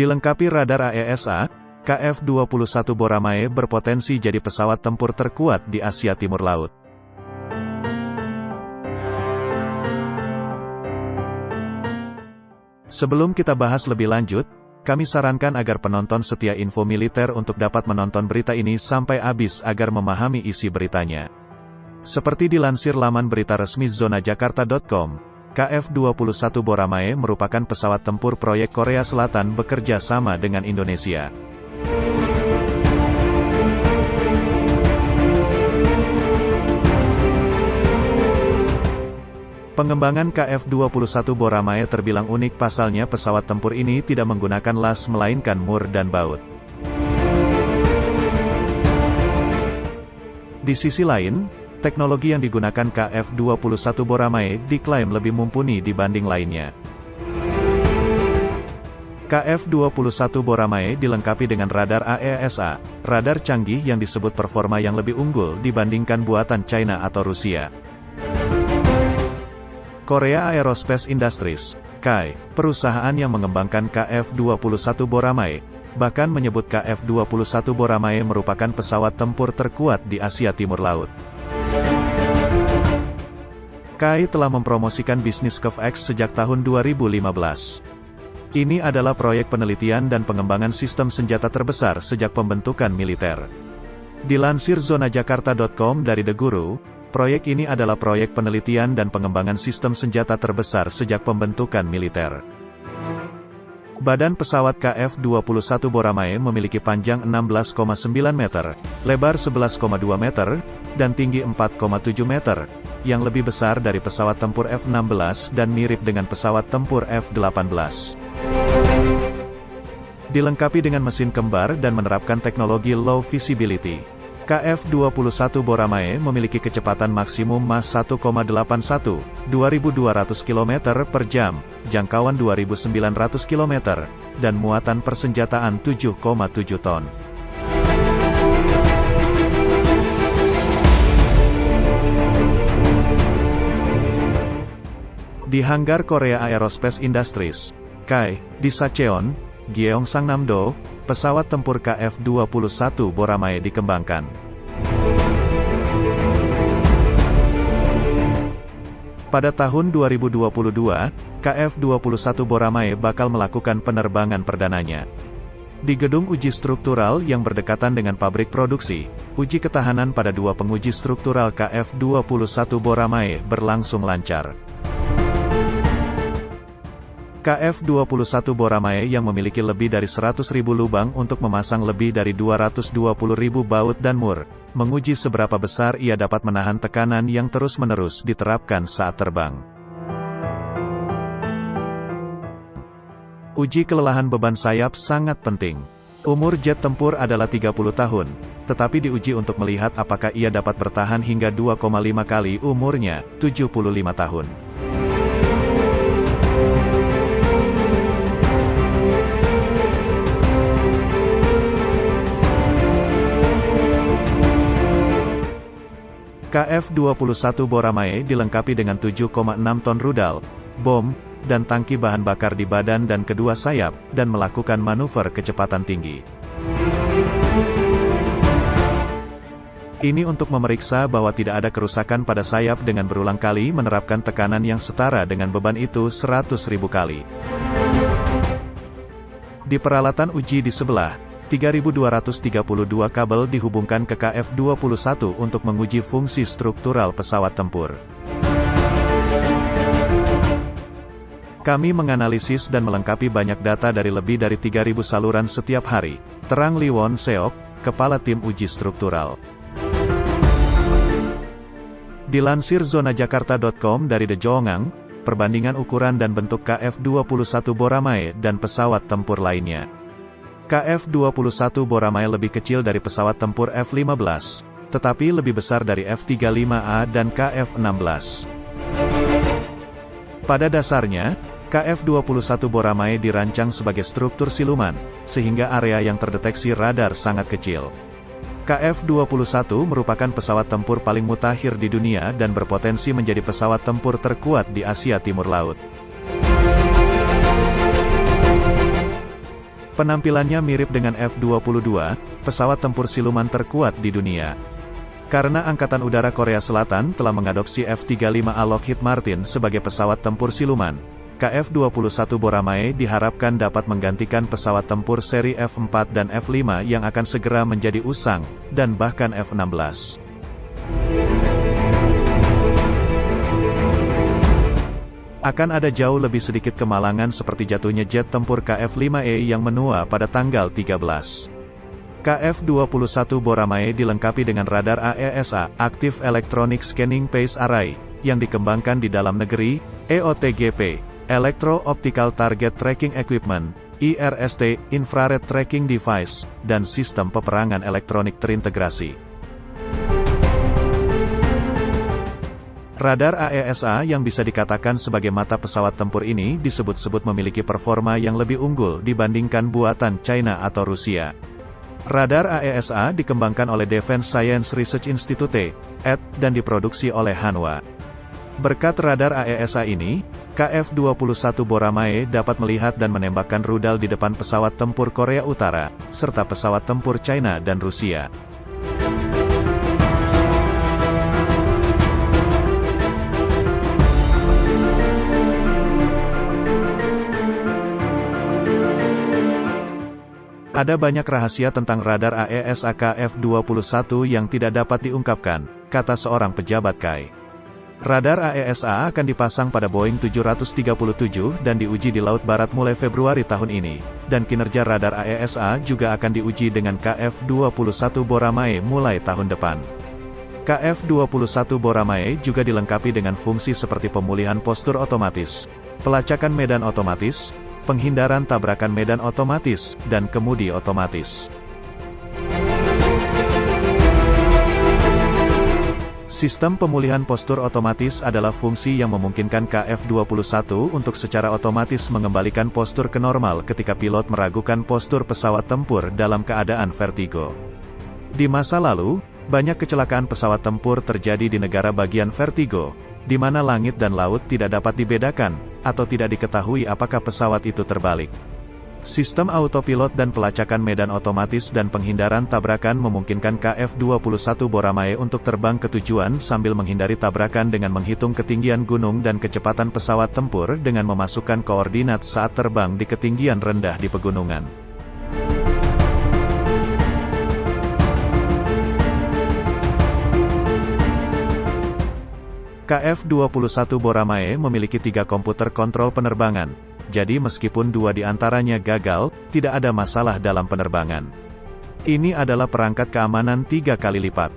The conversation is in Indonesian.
Dilengkapi radar AESA, KF-21 Boramae berpotensi jadi pesawat tempur terkuat di Asia Timur Laut. Sebelum kita bahas lebih lanjut, kami sarankan agar penonton setia Info Militer untuk dapat menonton berita ini sampai habis agar memahami isi beritanya. Seperti dilansir laman berita resmi zonajakarta.com, KF-21 Boramae merupakan pesawat tempur proyek Korea Selatan bekerja sama dengan Indonesia. Pengembangan KF-21 Boramae terbilang unik, pasalnya pesawat tempur ini tidak menggunakan las melainkan mur dan baut. Di sisi lain, teknologi yang digunakan KF-21 Boramae diklaim lebih mumpuni dibanding lainnya. KF-21 Boramae dilengkapi dengan radar AESA, radar canggih yang disebut performa yang lebih unggul dibandingkan buatan China atau Rusia. Korea Aerospace Industries, KAI, perusahaan yang mengembangkan KF-21 Boramae, bahkan menyebut KF-21 Boramae merupakan pesawat tempur terkuat di Asia Timur Laut. KAI telah mempromosikan bisnis KF-X sejak tahun 2015. Ini adalah proyek penelitian dan pengembangan sistem senjata terbesar sejak pembentukan militer. Dilansir zonajakarta.com dari The Guru, proyek ini adalah proyek penelitian dan pengembangan sistem senjata terbesar sejak pembentukan militer. Badan pesawat KF-21 Boramae memiliki panjang 16,9 meter, lebar 11,2 meter, dan tinggi 4,7 meter, yang lebih besar dari pesawat tempur F-16 dan mirip dengan pesawat tempur F-18. Dilengkapi dengan mesin kembar dan menerapkan teknologi low visibility, KF-21 Boramae memiliki kecepatan maksimum Mach 1,81, 2.200 km per jam, jangkauan 2.900 km, dan muatan persenjataan 7,7 ton. Di hanggar Korea Aerospace Industries, KAI, di Sacheon, Gyeongsangnam-do, pesawat tempur KF-21 Boramae dikembangkan. Pada tahun 2022, KF-21 Boramae bakal melakukan penerbangan perdananya. Di gedung uji struktural yang berdekatan dengan pabrik produksi, uji ketahanan pada dua penguji struktural KF-21 Boramae berlangsung lancar. KF-21 Boramae yang memiliki lebih dari 100.000 lubang untuk memasang lebih dari 220.000 baut dan mur, menguji seberapa besar ia dapat menahan tekanan yang terus-menerus diterapkan saat terbang. Uji kelelahan beban sayap sangat penting. Umur jet tempur adalah 30 tahun, tetapi diuji untuk melihat apakah ia dapat bertahan hingga 2,5 kali umurnya, 75 tahun. KF-21 Boramae dilengkapi dengan 7,6 ton rudal, bom, dan tangki bahan bakar di badan dan kedua sayap, dan melakukan manuver kecepatan tinggi. Ini untuk memeriksa bahwa tidak ada kerusakan pada sayap dengan berulang kali menerapkan tekanan yang setara dengan beban itu 100.000 kali. Di peralatan uji di sebelah, 3.232 kabel dihubungkan ke KF-21 untuk menguji fungsi struktural pesawat tempur. Kami menganalisis dan melengkapi banyak data dari lebih dari 3.000 saluran setiap hari, terang Lee Won-seok, kepala tim uji struktural. Dilansir zonajakarta.com dari The Joongang, perbandingan ukuran dan bentuk KF-21 Boramae dan pesawat tempur lainnya. KF-21 Boramae lebih kecil dari pesawat tempur F-15, tetapi lebih besar dari F-35A dan KF-16. Pada dasarnya, KF-21 Boramae dirancang sebagai struktur siluman, sehingga area yang terdeteksi radar sangat kecil. KF-21 merupakan pesawat tempur paling mutakhir di dunia dan berpotensi menjadi pesawat tempur terkuat di Asia Timur Laut. Penampilannya mirip dengan F-22, pesawat tempur siluman terkuat di dunia. Karena Angkatan Udara Korea Selatan telah mengadopsi F-35A Lockheed Martin sebagai pesawat tempur siluman, KF-21 Boramae diharapkan dapat menggantikan pesawat tempur seri F-4 dan F-5 yang akan segera menjadi usang, dan bahkan F-16. Akan ada jauh lebih sedikit kemalangan seperti jatuhnya jet tempur KF-5E yang menua pada tanggal 13. KF-21 Boramae dilengkapi dengan radar AESA, Active Electronic Scanning Phase Array, yang dikembangkan di dalam negeri, EOTGP, Electro-Optical Target Tracking Equipment, IRST, Infrared Tracking Device, dan sistem peperangan elektronik terintegrasi. Radar AESA yang bisa dikatakan sebagai mata pesawat tempur ini disebut-sebut memiliki performa yang lebih unggul dibandingkan buatan China atau Rusia. Radar AESA dikembangkan oleh Defense Science Research Institute, ED, dan diproduksi oleh Hanwha. Berkat radar AESA ini, KF-21 Boramae dapat melihat dan menembakkan rudal di depan pesawat tempur Korea Utara, serta pesawat tempur China dan Rusia. Ada banyak rahasia tentang radar AESA KF-21 yang tidak dapat diungkapkan, kata seorang pejabat KAI. Radar AESA akan dipasang pada Boeing 737 dan diuji di Laut Barat mulai Februari tahun ini, dan kinerja radar AESA juga akan diuji dengan KF-21 Boramae mulai tahun depan. KF-21 Boramae juga dilengkapi dengan fungsi seperti pemulihan postur otomatis, pelacakan medan otomatis, penghindaran tabrakan medan otomatis, dan kemudi otomatis. Sistem pemulihan postur otomatis adalah fungsi yang memungkinkan KF-21 untuk secara otomatis mengembalikan postur ke normal ketika pilot meragukan postur pesawat tempur dalam keadaan vertigo. Di masa lalu, banyak kecelakaan pesawat tempur terjadi di negara bagian vertigo, di mana langit dan laut tidak dapat dibedakan, atau tidak diketahui apakah pesawat itu terbalik. Sistem autopilot dan pelacakan medan otomatis dan penghindaran tabrakan memungkinkan KF-21 Boramae untuk terbang ke tujuan sambil menghindari tabrakan dengan menghitung ketinggian gunung dan kecepatan pesawat tempur dengan memasukkan koordinat saat terbang di ketinggian rendah di pegunungan. KF-21 Boramae memiliki 3 komputer kontrol penerbangan, jadi meskipun 2 di antaranya gagal, tidak ada masalah dalam penerbangan. Ini adalah perangkat keamanan 3 kali lipat.